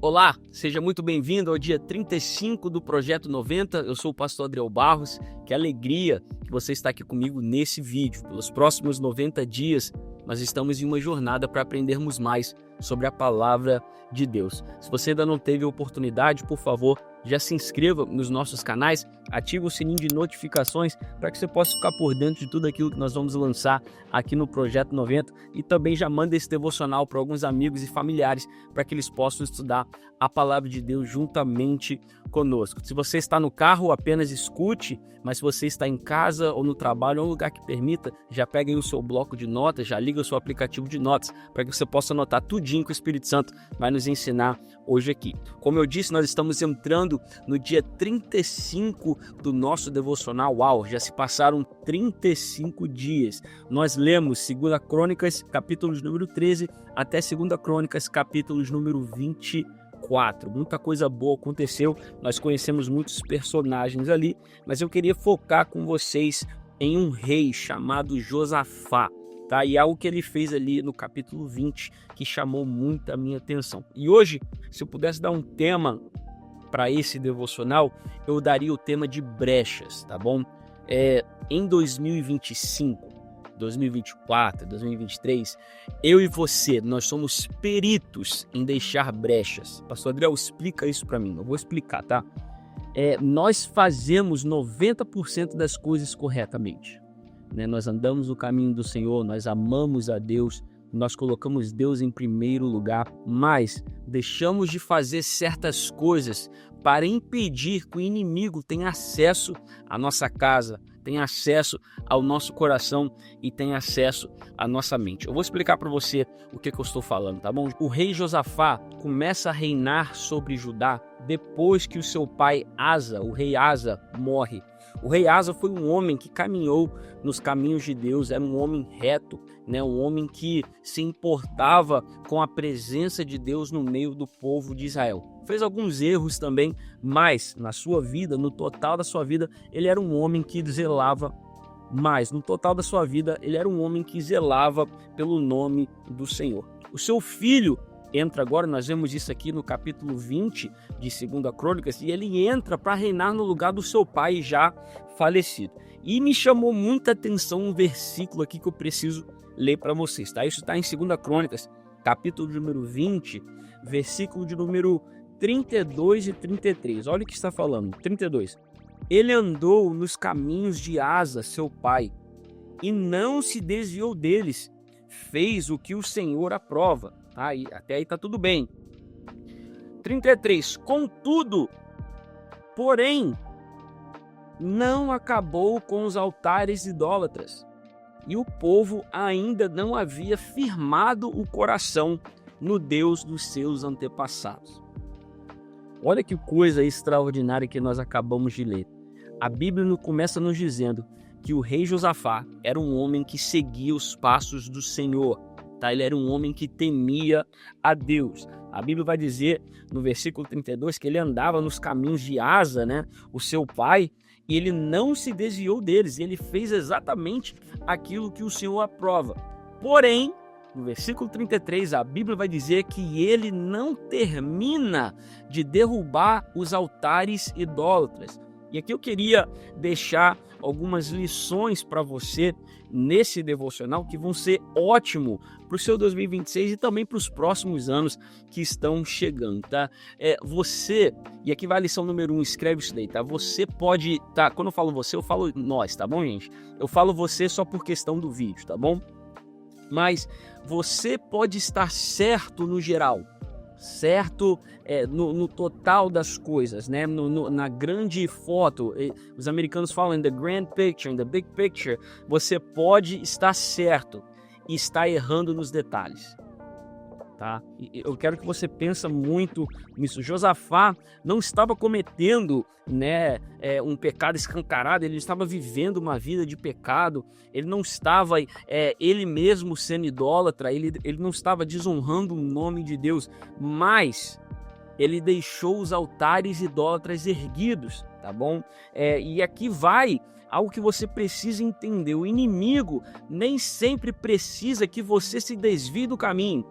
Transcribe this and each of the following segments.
Olá, seja muito bem-vindo ao dia 35 do Projeto 90. Eu sou o pastor Adriel Barros. Que alegria que você está aqui comigo nesse vídeo. Pelos próximos 90 dias, nós estamos em uma jornada para aprendermos mais sobre a palavra de Deus. Se você ainda não teve a oportunidade, por favor, já se inscreva nos nossos canais, ative o sininho de notificações para que você possa ficar por dentro de tudo aquilo que nós vamos lançar aqui no Projeto 90 e também já manda esse devocional para alguns amigos e familiares para que eles possam estudar a palavra de Deus juntamente conosco. Se você está no carro, apenas escute, mas se você está em casa ou no trabalho ou um lugar que permita, já pega aí o seu bloco de notas, já liga o seu aplicativo de notas para que você possa anotar tudinho que o Espírito Santo vai nos ensinar hoje aqui. Como eu disse, nós estamos entrando no dia 35 do nosso devocional. Uau, já se passaram 35 dias. Nós lemos 2 Crônicas, capítulos número 13, até 2 Crônicas, capítulos número 24. Muita coisa boa aconteceu, nós conhecemos muitos personagens ali, mas eu queria focar com vocês em um rei chamado Josafá. Tá? E algo que ele fez ali no capítulo 20 que chamou muito a minha atenção. E hoje, se eu pudesse dar um tema para esse devocional, eu daria o tema de brechas, tá bom? Em 2025, 2024, 2023, eu e você, nós somos peritos em deixar brechas. Pastor Adriel, explica isso para mim. Eu vou explicar, tá? Nós fazemos 90% das coisas corretamente. Nós andamos no caminho do Senhor, nós amamos a Deus, nós colocamos Deus em primeiro lugar, mas deixamos de fazer certas coisas para impedir que o inimigo tenha acesso à nossa casa, tenha acesso ao nosso coração e tenha acesso à nossa mente. Eu vou explicar para você o que eu estou falando, tá bom? O rei Josafá começa a reinar sobre Judá depois que o seu pai Asa, o rei Asa, morre. O rei Asa foi um homem que caminhou nos caminhos de Deus, era um homem reto, um homem que se importava com a presença de Deus no meio do povo de Israel. Fez alguns erros também, mas na sua vida, no total da sua vida, ele era um homem que zelava mais. No total da sua vida, ele era um homem que zelava pelo nome do Senhor. O seu filho entra agora, nós vemos isso aqui no capítulo 20 de 2 Crônicas, e ele entra para reinar no lugar do seu pai já falecido. E me chamou muita atenção um versículo aqui que eu preciso ler para vocês, tá? Isso está em 2 Crônicas, capítulo número 20, versículo de número 32 e 33. Olha o que está falando, 32. Ele andou nos caminhos de Asa, seu pai, e não se desviou deles, fez o que o Senhor aprova. Até aí está tudo bem. 33. Contudo, porém, não acabou com os altares idólatras, e o povo ainda não havia firmado o coração no Deus dos seus antepassados. Olha que coisa extraordinária que nós acabamos de ler. A Bíblia começa nos dizendo que o rei Josafá era um homem que seguia os passos do Senhor. Ele era um homem que temia a Deus. A Bíblia vai dizer no versículo 32 que ele andava nos caminhos de Asa, o seu pai, e ele não se desviou deles. Ele fez exatamente aquilo que o Senhor aprova. Porém, no versículo 33, a Bíblia vai dizer que ele não termina de derrubar os altares idólatras. E aqui eu queria deixar algumas lições para você nesse devocional que vão ser ótimo para o seu 2026 e também para os próximos anos que estão chegando, tá? Você, e aqui vai a lição número 1, escreve isso daí, tá? Você pode, tá? Quando eu falo você, eu falo nós, tá bom, gente? Eu falo você só por questão do vídeo, tá bom? Mas você pode estar certo no geral, certo no total das coisas, na grande foto. Os americanos falam in the grand picture, in the big picture. Você pode estar certo e estar errando nos detalhes, tá? E eu quero que você pense muito nisso. Josafá não estava cometendo um pecado escancarado, ele estava vivendo uma vida de pecado, ele não estava ele mesmo sendo idólatra, ele não estava desonrando o nome de Deus, mas ele deixou os altares idólatras erguidos, tá bom? E aqui vai algo que você precisa entender: o inimigo nem sempre precisa que você se desvie do caminho.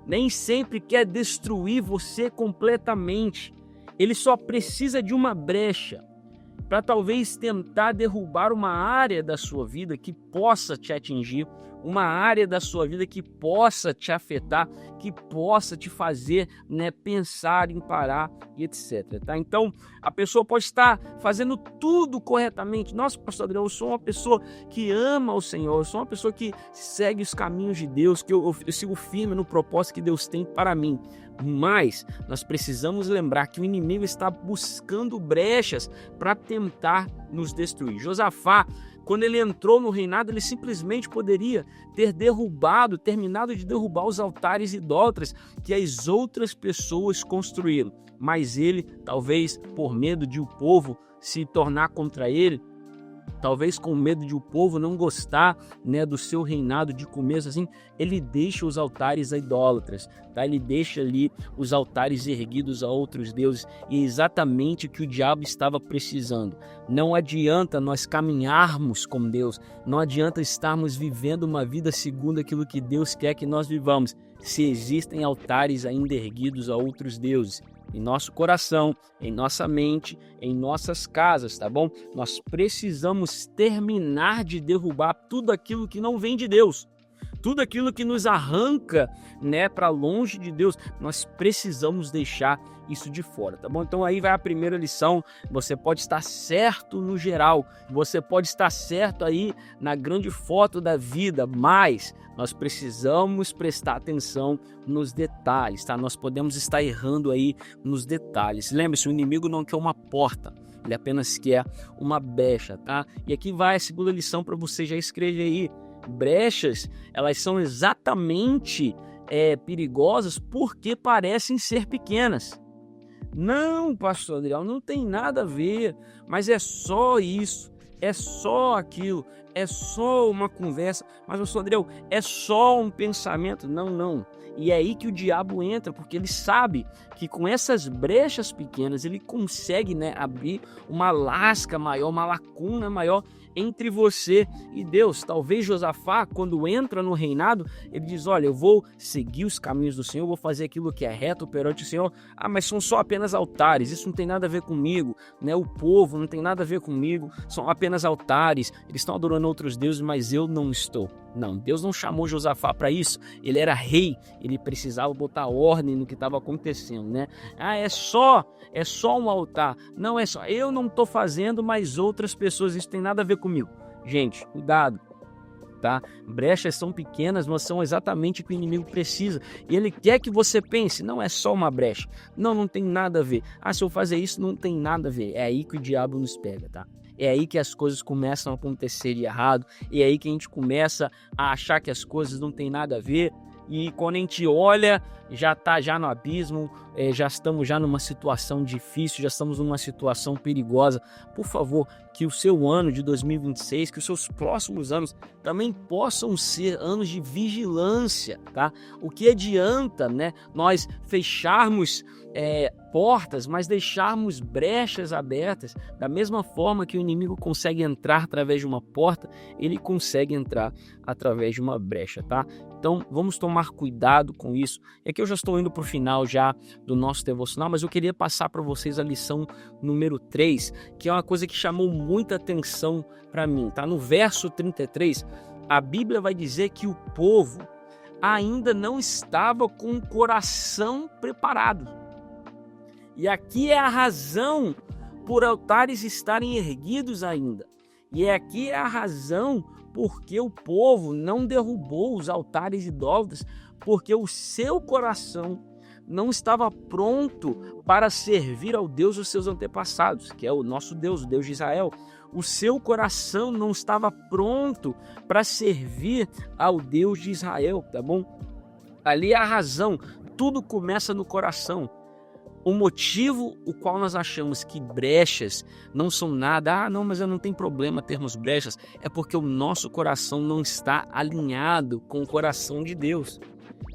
nem sempre quer destruir você completamente. Ele só precisa de uma brecha para talvez tentar derrubar uma área da sua vida que possa te atingir, uma área da sua vida que possa te afetar, que possa te fazer, pensar em parar e etc. Tá? Então, a pessoa pode estar fazendo tudo corretamente. Nossa, pastor Adriel, eu sou uma pessoa que ama o Senhor, eu sou uma pessoa que segue os caminhos de Deus, que eu sigo firme no propósito que Deus tem para mim. Mas nós precisamos lembrar que o inimigo está buscando brechas para tentar nos destruir. Josafá, quando ele entrou no reinado, ele simplesmente poderia ter terminado de derrubar os altares idólatras que as outras pessoas construíram. Mas ele, talvez por medo de o povo se tornar contra ele, talvez com medo de o povo não gostar, do seu reinado, de começo assim, ele deixa os altares idólatras, tá? Ele deixa ali os altares erguidos a outros deuses, e é exatamente o que o diabo estava precisando. Não adianta nós caminharmos com Deus, não adianta estarmos vivendo uma vida segundo aquilo que Deus quer que nós vivamos, se existem altares ainda erguidos a outros deuses. Em nosso coração, em nossa mente, em nossas casas, tá bom? Nós precisamos terminar de derrubar tudo aquilo que não vem de Deus. Tudo aquilo que nos arranca, para longe de Deus, nós precisamos deixar isso de fora, tá bom? Então aí vai a primeira lição. Você pode estar certo no geral, você pode estar certo aí na grande foto da vida, mas nós precisamos prestar atenção nos detalhes, tá? Nós podemos estar errando aí nos detalhes. Lembre-se, o inimigo não quer uma porta, ele apenas quer uma brecha, tá? E aqui vai a segunda lição para você já escrever aí. Brechas, elas são exatamente perigosas porque parecem ser pequenas. Não, pastor Adriel, não tem nada a ver, mas é só isso, é só aquilo, é só uma conversa. Mas, pastor Adriel, é só um pensamento. Não. E é aí que o diabo entra, porque ele sabe que com essas brechas pequenas ele consegue, abrir uma lasca maior, uma lacuna maior entre você e Deus. Talvez Josafá, quando entra no reinado, ele diz: olha, eu vou seguir os caminhos do Senhor, eu vou fazer aquilo que é reto perante o Senhor. Mas são só apenas altares, isso não tem nada a ver comigo, o povo não tem nada a ver comigo, são apenas altares, eles estão adorando outros deuses, mas eu não estou. Não, Deus não chamou Josafá para isso, ele era rei, ele precisava botar ordem no que estava acontecendo, é só um altar, não é só, eu não estou fazendo, mas outras pessoas, isso tem nada a ver comigo. Gente, cuidado, tá? Brechas são pequenas, mas são exatamente o que o inimigo precisa, e ele quer que você pense, não é só uma brecha, não tem nada a ver, se eu fazer isso não tem nada a ver. É aí que o diabo nos pega, tá? É aí que as coisas começam a acontecer de errado, é aí que a gente começa a achar que as coisas não tem nada a ver, e quando a gente olha, já está já no abismo, já estamos já numa situação difícil, já estamos numa situação perigosa. Por favor, que o seu ano de 2026, que os seus próximos anos também possam ser anos de vigilância, tá? O que adianta, nós fecharmos portas, mas deixarmos brechas abertas? Da mesma forma que o inimigo consegue entrar através de uma porta, ele consegue entrar através de uma brecha, tá? Então vamos tomar cuidado com isso. E aqui eu já estou indo para o final já do nosso devocional, mas eu queria passar para vocês a lição número 3, que é uma coisa que chamou muita atenção para mim, tá? No verso 33, a Bíblia vai dizer que o povo ainda não estava com o coração preparado. E aqui é a razão por altares estarem erguidos ainda. E aqui é a razão porque o povo não derrubou os altares idólatras, porque o seu coração não estava pronto para servir ao Deus dos seus antepassados, que é o nosso Deus, o Deus de Israel. O seu coração não estava pronto para servir ao Deus de Israel, tá bom? Ali é a razão, tudo começa no coração. O motivo o qual nós achamos que brechas não são nada, mas não tem problema termos brechas, é porque o nosso coração não está alinhado com o coração de Deus.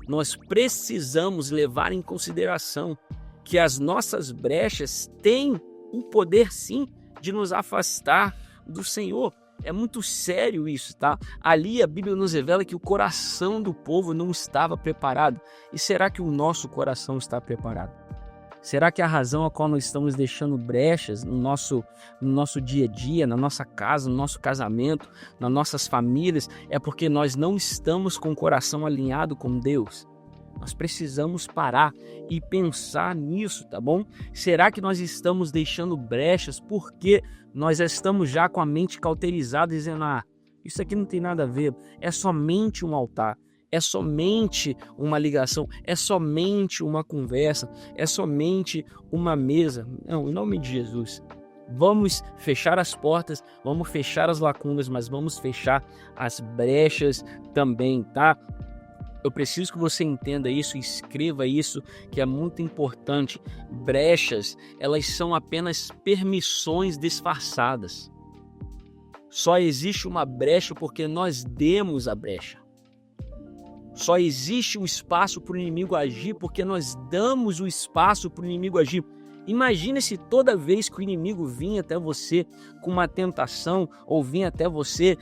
Nós precisamos levar em consideração que as nossas brechas têm o poder sim de nos afastar do Senhor. É muito sério isso, tá? Ali a Bíblia nos revela que o coração do povo não estava preparado. E será que o nosso coração está preparado? Será que a razão a qual nós estamos deixando brechas no nosso dia a dia, na nossa casa, no nosso casamento, nas nossas famílias, é porque nós não estamos com o coração alinhado com Deus? Nós precisamos parar e pensar nisso, tá bom? Será que nós estamos deixando brechas porque nós estamos já com a mente cauterizada, dizendo, isso aqui não tem nada a ver, é somente um altar. É somente uma ligação, é somente uma conversa, é somente uma mesa. Não, em nome de Jesus, vamos fechar as portas, vamos fechar as lacunas, mas vamos fechar as brechas também, tá? Eu preciso que você entenda isso, escreva isso, que é muito importante. Brechas, elas são apenas permissões disfarçadas. Só existe uma brecha porque nós demos a brecha. Só existe um espaço para o inimigo agir porque nós damos o espaço para o inimigo agir. Imagine se toda vez que o inimigo vinha até você com uma tentação ou vinha até você,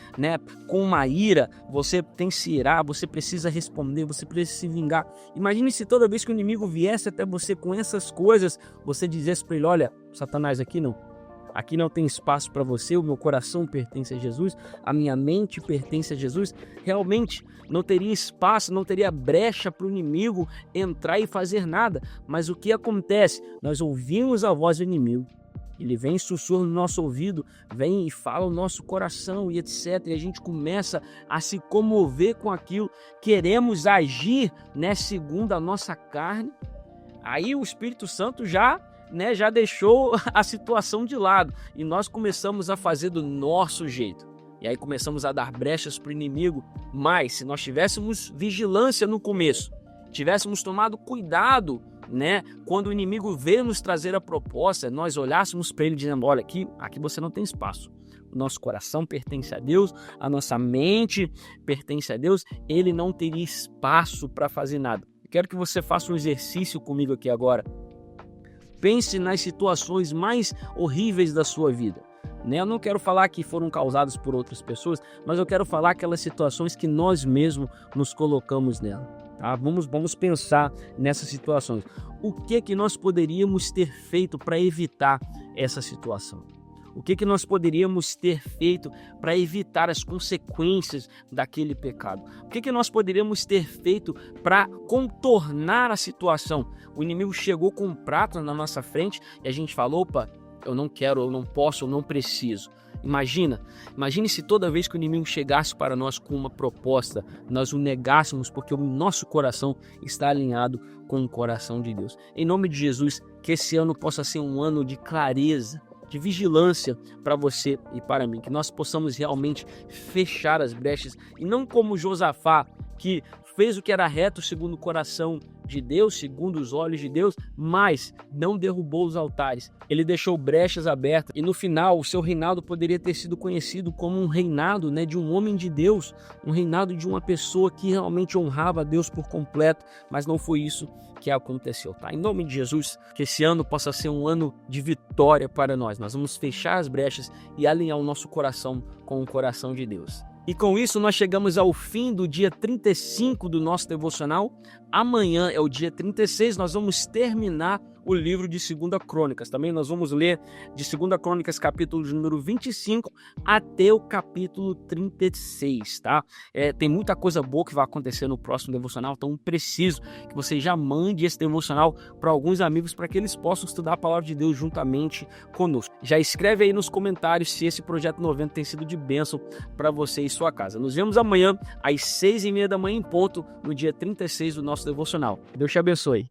com uma ira, você tem que se irar, você precisa responder, você precisa se vingar. Imagine se toda vez que o inimigo viesse até você com essas coisas, você dissesse para ele, olha, Satanás, aqui não tem espaço para você, o meu coração pertence a Jesus, a minha mente pertence a Jesus. Realmente não teria espaço, não teria brecha para o inimigo entrar e fazer nada. Mas o que acontece? Nós ouvimos a voz do inimigo, ele vem e sussurra no nosso ouvido, vem e fala o nosso coração e etc. E a gente começa a se comover com aquilo, queremos agir, segundo a nossa carne. Aí o Espírito Santo já deixou a situação de lado e nós começamos a fazer do nosso jeito. E aí começamos a dar brechas para o inimigo. Mas se nós tivéssemos vigilância no começo, tivéssemos tomado cuidado, quando o inimigo veio nos trazer a proposta, nós olhássemos para ele dizendo, olha, aqui você não tem espaço. O nosso coração pertence a Deus, a nossa mente pertence a Deus, ele não teria espaço para fazer nada. Eu quero que você faça um exercício comigo aqui agora. Pense nas situações mais horríveis da sua vida. Eu não quero falar que foram causadas por outras pessoas, mas eu quero falar aquelas situações que nós mesmos nos colocamos nela. Tá? Vamos pensar nessas situações. O que nós poderíamos ter feito para evitar essa situação? O que nós poderíamos ter feito para evitar as consequências daquele pecado? O que nós poderíamos ter feito para contornar a situação? O inimigo chegou com um prato na nossa frente e a gente falou, opa, eu não quero, eu não posso, eu não preciso. Imagine se toda vez que o inimigo chegasse para nós com uma proposta, nós o negássemos porque o nosso coração está alinhado com o coração de Deus. Em nome de Jesus, que esse ano possa ser um ano de clareza, de vigilância para você e para mim, que nós possamos realmente fechar as brechas e não como Josafá, que fez o que era reto segundo o coração de Deus, segundo os olhos de Deus, mas não derrubou os altares. Ele deixou brechas abertas e no final o seu reinado poderia ter sido conhecido como um reinado de um homem de Deus, um reinado de uma pessoa que realmente honrava a Deus por completo, mas não foi isso que aconteceu, tá? Em nome de Jesus, que esse ano possa ser um ano de vitória para nós. Nós vamos fechar as brechas e alinhar o nosso coração com o coração de Deus. E com isso nós chegamos ao fim do dia 35 do nosso devocional. Amanhã é o dia 36, nós vamos terminar o livro de 2 Crônicas. Também nós vamos ler de 2 Crônicas, capítulo de número 25 até o capítulo 36, tá? Tem muita coisa boa que vai acontecer no próximo devocional, então preciso que você já mande esse devocional para alguns amigos para que eles possam estudar a palavra de Deus juntamente conosco. Já escreve aí nos comentários se esse Projeto 90 tem sido de bênção para você e sua casa. Nos vemos amanhã às 6h30 da manhã em ponto, no dia 36 do nosso devocional. Deus te abençoe.